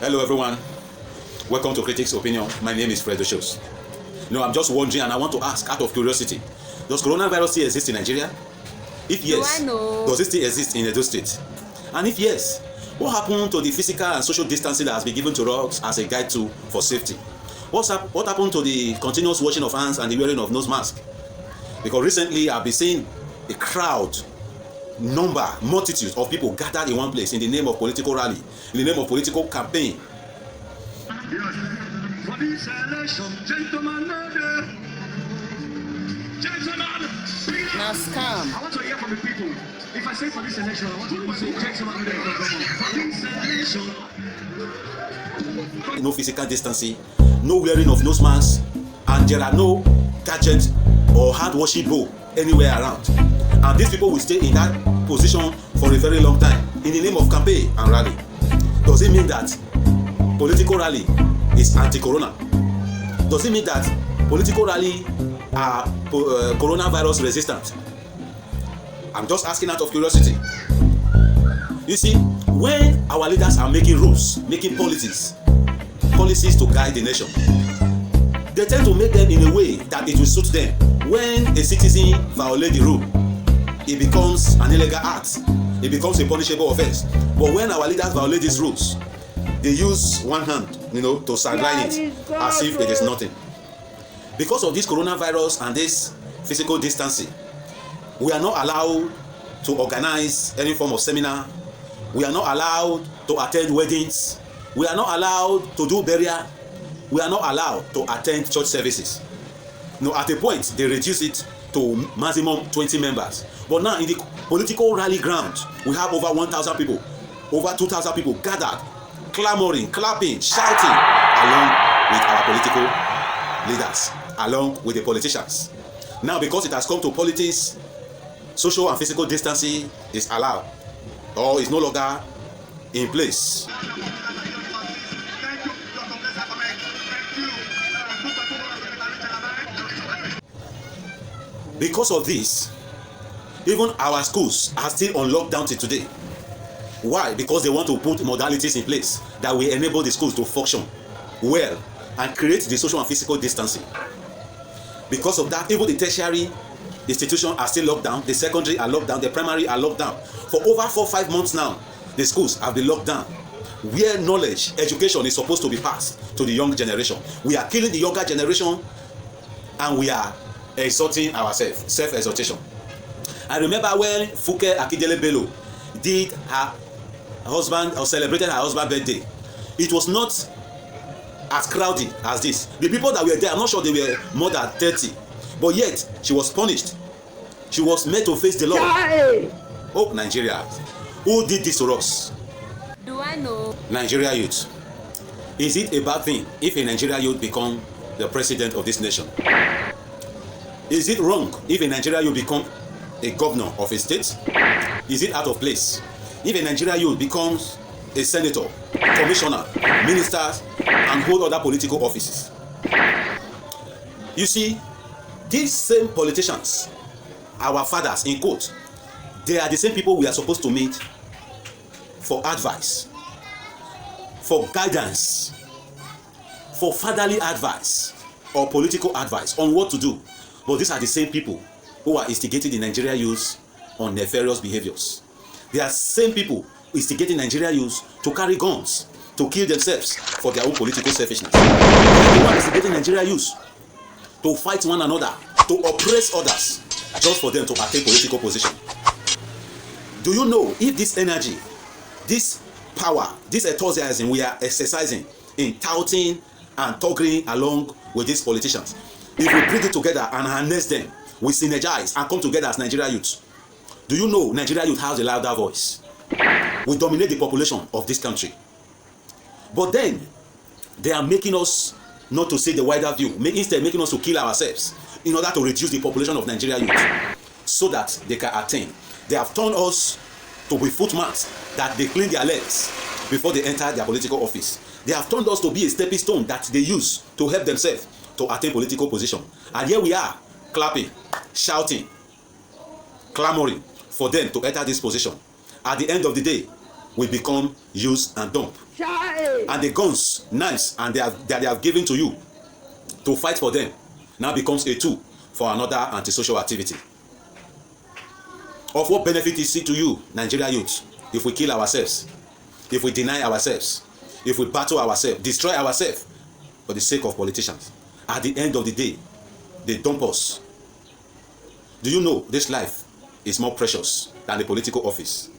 Hello everyone, welcome to Critics Opinion. My name is Fred Shows. I'm just wondering and I want to ask out of curiosity, does coronavirus still exist in Nigeria? If yes, does it still exist in Edo State? And if yes, what happened to the physical and social distancing that has been given to us as a guide to for safety? What happened to the continuous washing of hands and the wearing of nose mask? Because recently I've been seeing a crowd, multitudes of people gathered in one place in the name of political rally, in the name of political campaign. For this election, gentlemen, now scam. I want to hear from the people. If I say for this election, I want to say gentlemen, for this election. No physical distancing, no wearing of nose masks, and there are no gadgets or hand washing bowl anywhere around. And these people will stay in that position for a very long time in the name of campaign and rally. Does it mean that political rally is anti-corona? Does it mean that political rally are coronavirus resistant? I'm just asking out of curiosity. You see, when our leaders are making rules, making policies to guide the nation, they tend to make them in a way that it will suit them. When a citizen violates the rule, it becomes an illegal act. It becomes a punishable offense. But when our leaders violate these rules, they use one hand, to sideline it as if it is nothing. Because of this coronavirus and this physical distancing, we are not allowed to organize any form of seminar. We are not allowed to attend weddings. We are not allowed to do burial. We are not allowed to attend church services. At a point, they reduce it to maximum 20 members. But now in the political rally ground, we have over 1,000 people, over 2,000 people gathered, clamoring, clapping, shouting, along with our political leaders, along with the politicians. Now, because it has come to politics, social and physical distancing is allowed, or is no longer in place. Because of this, even our schools are still on lockdown till today. Why? Because they want to put modalities in place that will enable the schools to function well and create the social and physical distancing. Because of that, even the tertiary institutions are still locked down, the secondary are locked down, the primary are locked down. For over 4-5 months now, the schools have been locked down. Where knowledge, education is supposed to be passed to the young generation. We are killing the younger generation and we are exalting ourselves, self-exaltation. I remember when Funke Akindele-Bello did her husband or celebrated her husband's birthday. It was not as crowded as this. The people that were there, I'm not sure they were more than 30, but yet she was punished. She was made to face the law. Oh, Nigeria, who did this to us? Do I know? Nigeria youth. Is it a bad thing if a Nigeria youth become the president of this nation? Is it wrong if a Nigeria youth become a governor of a state? Is it out of place if a Nigeria youth becomes a senator, commissioner, ministers, and hold other political offices? You see, these same politicians, our fathers in quote, they are the same people we are supposed to meet for advice, for guidance, for fatherly advice or political advice on what to do. But these are the same people who are instigating the Nigeria youth on nefarious behaviors. They are same people instigating Nigeria youth to carry guns, to kill themselves for their own political selfishness. They are the ones instigating Nigeria youth to fight one another, to oppress others, just for them to attain political position. Do you know if this energy, this power, this enthusiasm we are exercising in touting and toggling along with these politicians, if we bring it together and harness them, we synergize and come together as Nigeria youth, do you know Nigeria youth has a louder voice? We dominate the population of this country. But then, they are making us not to see the wider view, instead making us to kill ourselves in order to reduce the population of Nigeria youth so that they can attain. They have turned us to be footmats that they clean their legs before they enter their political office. They have turned us to be a stepping stone that they use to help themselves to attain political position. And here we are, clapping, shouting, clamoring for them to enter this position. At the end of the day, will become use and dump. And the guns, knives, and that they have given to you to fight for them now becomes a tool for another antisocial activity. Of what benefit is it to you, Nigeria youth, if we kill ourselves, if we deny ourselves, if we battle ourselves, destroy ourselves for the sake of politicians? At the end of the day, they dump us. Do you know this life is more precious than the political office?